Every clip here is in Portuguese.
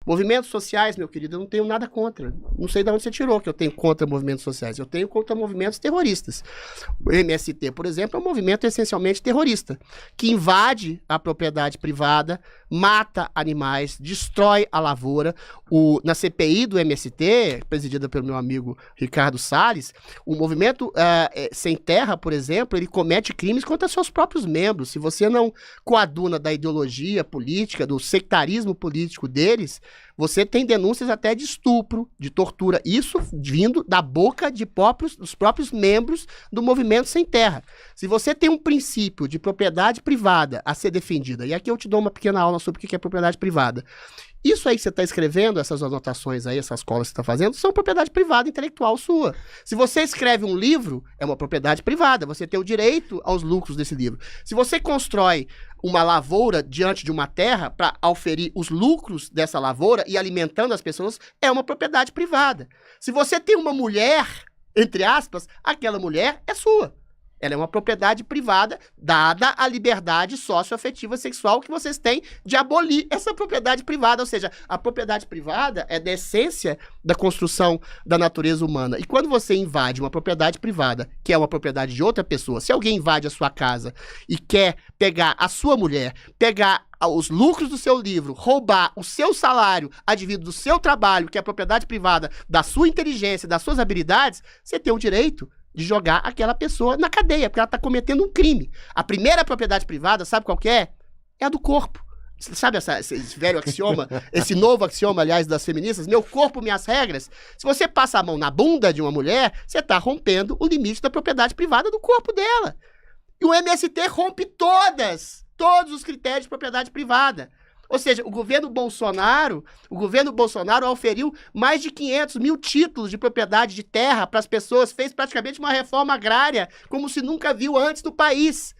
Movimentos sociais, meu querido, eu não tenho nada contra. Não sei de onde você tirou que eu tenho contra movimentos sociais. Eu tenho contra movimentos terroristas. O MST, por exemplo, é um movimento essencialmente terrorista, que invade a propriedade privada, mata animais, destrói a lavoura. Na CPI do MST, presidida pelo meu amigo Ricardo Salles, o movimento Sem Terra, por exemplo, ele comete crimes contra seus próprios membros. Se você não coaduna da ideologia política, do sectarismo político deles, você tem denúncias até de estupro, de tortura. Isso vindo da boca dos próprios membros do movimento Sem Terra. Se você tem um princípio de propriedade privada a ser defendida, e aqui eu te dou uma pequena aula sobre o que é propriedade privada. Isso aí que você está escrevendo, essas anotações aí, essas colas que você está fazendo, são propriedade privada intelectual sua. Se você escreve um livro, é uma propriedade privada. Você tem o direito aos lucros desse livro. Se você constrói uma lavoura diante de uma terra para auferir os lucros dessa lavoura e alimentando as pessoas, é uma propriedade privada. Se você tem uma mulher, entre aspas, aquela mulher é sua. Ela é uma propriedade privada, dada a liberdade socioafetiva sexual que vocês têm de abolir essa propriedade privada. Ou seja, a propriedade privada é da essência da construção da natureza humana. E quando você invade uma propriedade privada, que é uma propriedade de outra pessoa, se alguém invade a sua casa e quer pegar a sua mulher, pegar os lucros do seu livro, roubar o seu salário advindo do seu trabalho, que é a propriedade privada da sua inteligência, das suas habilidades, você tem o direito de jogar aquela pessoa na cadeia, porque ela está cometendo um crime. A primeira propriedade privada, sabe qual que é? É a do corpo. Sabe esse velho axioma, esse novo axioma, aliás, das feministas? Meu corpo, minhas regras. Se você passa a mão na bunda de uma mulher, você está rompendo o limite da propriedade privada do corpo dela. E o MST rompe todos os critérios de propriedade privada. Ou seja, o governo Bolsonaro auferiu mais de 500 mil títulos de propriedade de terra para as pessoas, fez praticamente uma reforma agrária, como se nunca viu antes no país.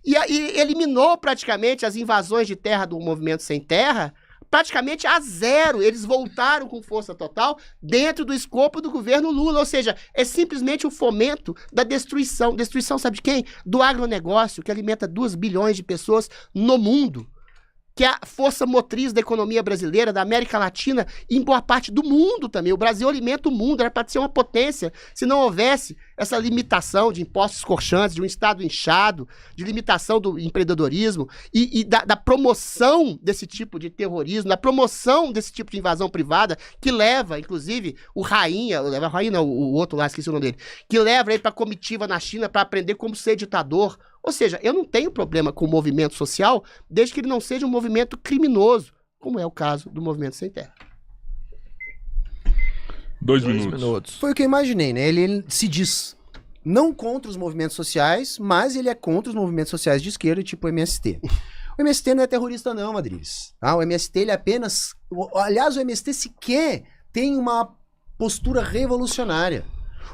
E eliminou praticamente as invasões de terra do movimento Sem Terra, praticamente a zero. Eles voltaram com força total dentro do escopo do governo Lula. Ou seja, é simplesmente o fomento da destruição. Destruição, sabe de quem? Do agronegócio, que alimenta 2 bilhões de pessoas no mundo, que é a força motriz da economia brasileira, da América Latina e em boa parte do mundo também. O Brasil alimenta o mundo, era para ser uma potência. Se não houvesse essa limitação de impostos escorchantes, de um Estado inchado, de limitação do empreendedorismo e da promoção desse tipo de terrorismo, da promoção desse tipo de invasão privada, que leva, inclusive, o outro lá, esqueci o nome dele, que leva ele para a comitiva na China para aprender como ser ditador. Ou seja, eu não tenho problema com o movimento social, desde que ele não seja um movimento criminoso, como é o caso do movimento Sem Terra. 2 minutos. Foi o que eu imaginei, né? Ele se diz não contra os movimentos sociais, mas ele é contra os movimentos sociais de esquerda, tipo o MST. O MST não é terrorista não, Adriles. Tá? O MST, ele é apenas... Aliás, o MST sequer tem uma postura revolucionária.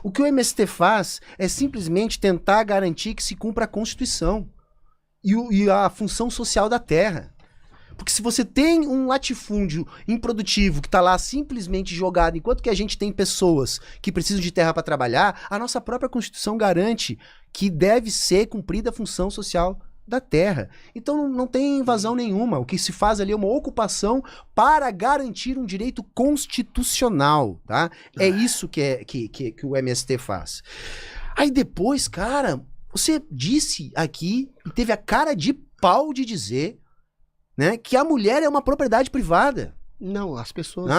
O que o MST faz é simplesmente tentar garantir que se cumpra a Constituição e a função social da terra. Porque se você tem um latifúndio improdutivo que está lá simplesmente jogado, enquanto que a gente tem pessoas que precisam de terra para trabalhar, a nossa própria Constituição garante que deve ser cumprida a função social da terra. Então não tem invasão nenhuma. O que se faz ali é uma ocupação para garantir um direito constitucional, tá? É isso que o MST faz. Aí depois, cara, você disse aqui e teve a cara de pau de dizer, né, que a mulher é uma propriedade privada. Não, as pessoas...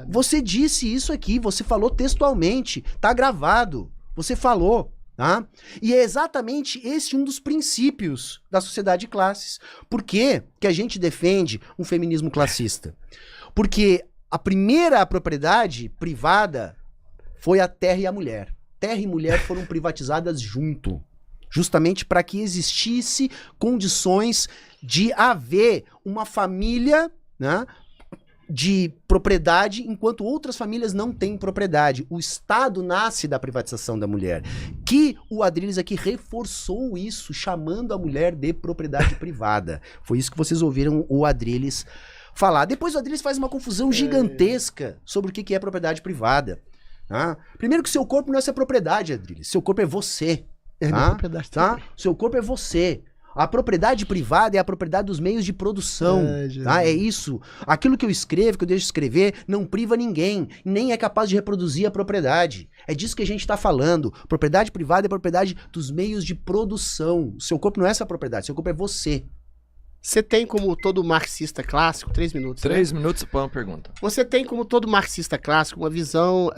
Você disse isso aqui, você falou textualmente, tá gravado, você falou. Tá? E é exatamente esse um dos princípios da sociedade de classes. Por que que a gente defende um feminismo classista? Porque a primeira propriedade privada foi a terra e a mulher. Terra e mulher foram privatizadas junto, justamente para que existisse condições de haver uma família, né, de propriedade, enquanto outras famílias não têm propriedade. O Estado nasce da privatização da mulher. Que o Adriles aqui reforçou isso, chamando a mulher de propriedade privada. Foi isso que vocês ouviram o Adriles falar. Depois o Adriles faz uma confusão gigantesca sobre o que é propriedade privada. Tá? Primeiro que seu corpo não é sua propriedade, Adriles. Seu corpo é você. É minha propriedade. Tá? Seu corpo é você. A propriedade privada é a propriedade dos meios de produção, tá? É isso. Aquilo que eu escrevo, que eu deixo de escrever, não priva ninguém, nem é capaz de reproduzir a propriedade. É disso que a gente tá falando. Propriedade privada é a propriedade dos meios de produção. Seu corpo não é essa propriedade, seu corpo é você. Você tem, como todo marxista clássico, 3 minutos. 3 minutos para uma pergunta. Você tem, como todo marxista clássico, uma visão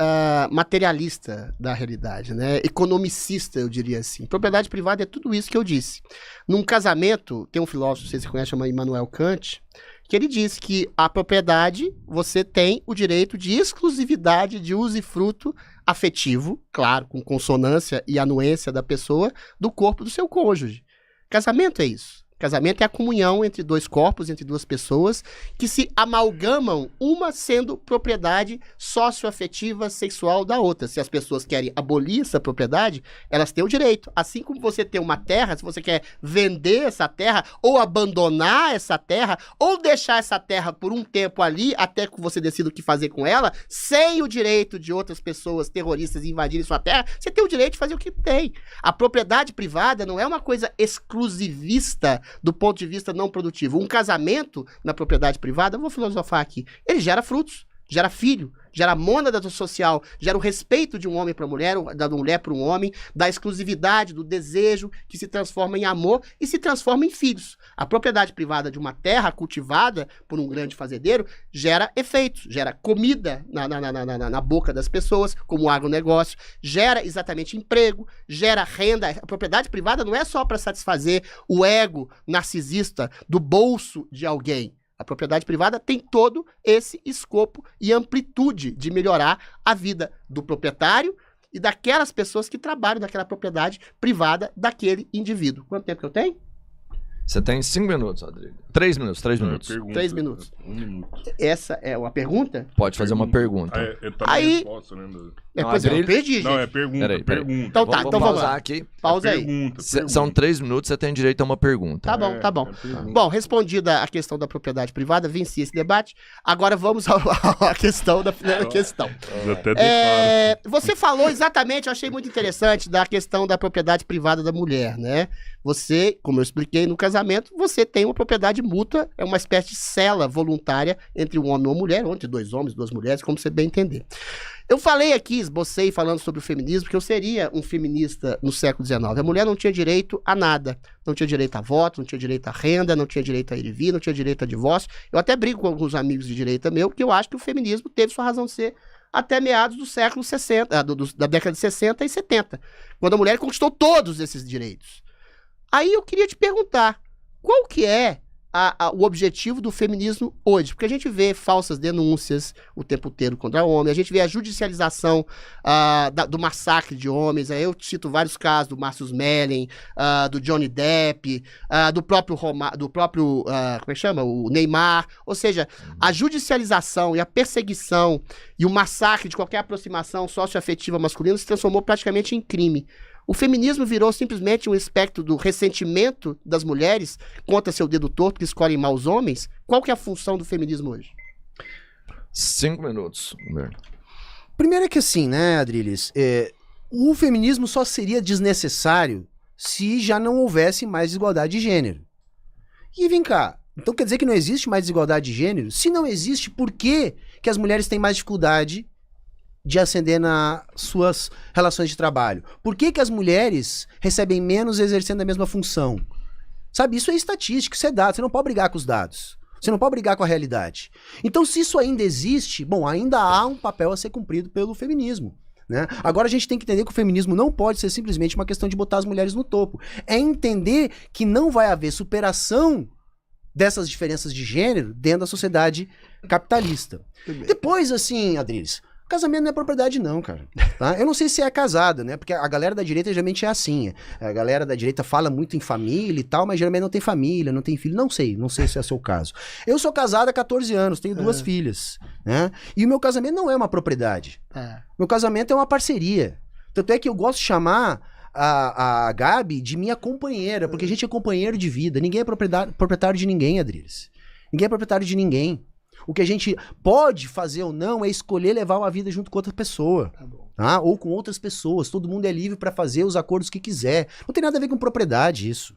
materialista da realidade, né? Economicista, eu diria assim. Propriedade privada é tudo isso que eu disse. Num casamento, tem um filósofo, não sei se você conhece, chama Immanuel Kant, que ele diz que a propriedade, você tem o direito de exclusividade de usufruto afetivo, claro, com consonância e anuência da pessoa, do corpo do seu cônjuge. Casamento é isso. Casamento é a comunhão entre dois corpos, entre duas pessoas, que se amalgamam, uma sendo propriedade socioafetiva sexual da outra. Se as pessoas querem abolir essa propriedade, elas têm o direito. Assim como você tem uma terra, se você quer vender essa terra, ou abandonar essa terra, ou deixar essa terra por um tempo ali, até que você decida o que fazer com ela, sem o direito de outras pessoas terroristas invadirem sua terra, você tem o direito de fazer o que tem. A propriedade privada não é uma coisa exclusivista do ponto de vista não produtivo. Um casamento na propriedade privada, eu vou filosofar aqui, ele gera frutos, gera filho, gera mônada social, gera o respeito de um homem para a mulher, da mulher para um homem, da exclusividade, do desejo, que se transforma em amor e se transforma em filhos. A propriedade privada de uma terra cultivada por um grande fazendeiro gera efeitos, gera comida na boca das pessoas, como o agronegócio, gera exatamente emprego, gera renda. A propriedade privada não é só para satisfazer o ego narcisista do bolso de alguém. A propriedade privada tem todo esse escopo e amplitude de melhorar a vida do proprietário e daquelas pessoas que trabalham naquela propriedade privada daquele indivíduo. Quanto tempo que eu tenho? Você tem 5 minutos, Rodrigo. 3 minutos, 3 minutos. 3 minutos. 1 minuto. Essa é uma pergunta? Pode fazer uma pergunta. É também Aí- resposta, né? Pois é, eu perdi, gente. Não, é pergunta, Peraí. pergunta. Então tá, então vamos pausar lá. aqui. Pausa aí. Pergunta, São 3 minutos, você tem direito a uma pergunta. Tá bom, tá bom. pergunta. Bom, respondida a questão da propriedade privada, venci esse debate. Agora vamos à questão da primeira questão. Já até declaro. Você falou exatamente, eu achei muito interessante, da questão da propriedade privada da mulher, né? Você, como eu expliquei no casamento, você tem uma propriedade mútua, é uma espécie de cela voluntária entre um homem e uma mulher, ou entre 2 homens, 2 mulheres, como você bem entender. Eu falei aqui, esbocei falando sobre o feminismo, que eu seria um feminista no século XIX. A mulher não tinha direito a nada. Não tinha direito a voto, não tinha direito a renda, não tinha direito a ir e vir, não tinha direito a divórcio. Eu até brigo com alguns amigos de direita meu, porque eu acho que o feminismo teve sua razão de ser até meados do século 60, da década de 60 e 70, quando a mulher conquistou todos esses direitos. Aí eu queria te perguntar, qual que é o objetivo do feminismo hoje? Porque a gente vê falsas denúncias o tempo inteiro contra homens, a gente vê a judicialização do massacre de homens, aí eu cito vários casos do Marcus Mellen, do Johnny Depp, do próprio como é que chama? O Neymar. Ou seja, a judicialização e a perseguição e o massacre de qualquer aproximação socioafetiva masculina se transformou praticamente em crime. O feminismo virou simplesmente um espectro do ressentimento das mulheres contra seu dedo torto, que escolhem maus homens. Qual que é a função do feminismo hoje? 5 minutos, Humberto. Primeiro é que assim, né, Adriles, o feminismo só seria desnecessário se já não houvesse mais desigualdade de gênero. E vem cá, então quer dizer que não existe mais desigualdade de gênero? Se não existe, por que as mulheres têm mais dificuldade de ascender nas suas relações de trabalho? Por que as mulheres recebem menos exercendo a mesma função? Sabe, isso é estatística, isso é dado, você não pode brigar com os dados. Você não pode brigar com a realidade. Então, se isso ainda existe, bom, ainda há um papel a ser cumprido pelo feminismo, né? Agora a gente tem que entender que o feminismo não pode ser simplesmente uma questão de botar as mulheres no topo. É entender que não vai haver superação dessas diferenças de gênero dentro da sociedade capitalista. Depois, assim, Adriles, casamento não é propriedade não, cara. Tá? Eu não sei se é casada, né? Porque a galera da direita geralmente é assim. A galera da direita fala muito em família e tal, mas geralmente não tem família, não tem filho. Não sei se é o seu caso. Eu sou casado há 14 anos, tenho 2 filhas, né? E o meu casamento não é uma propriedade. Meu casamento é uma parceria. Tanto é que eu gosto de chamar a Gabi de minha companheira, porque a gente é companheiro de vida. Ninguém é proprietário de ninguém, Adriles. Ninguém é proprietário de ninguém. O que a gente pode fazer ou não é escolher levar uma vida junto com outra pessoa. Tá? Ou com outras pessoas. Todo mundo é livre para fazer os acordos que quiser. Não tem nada a ver com propriedade isso.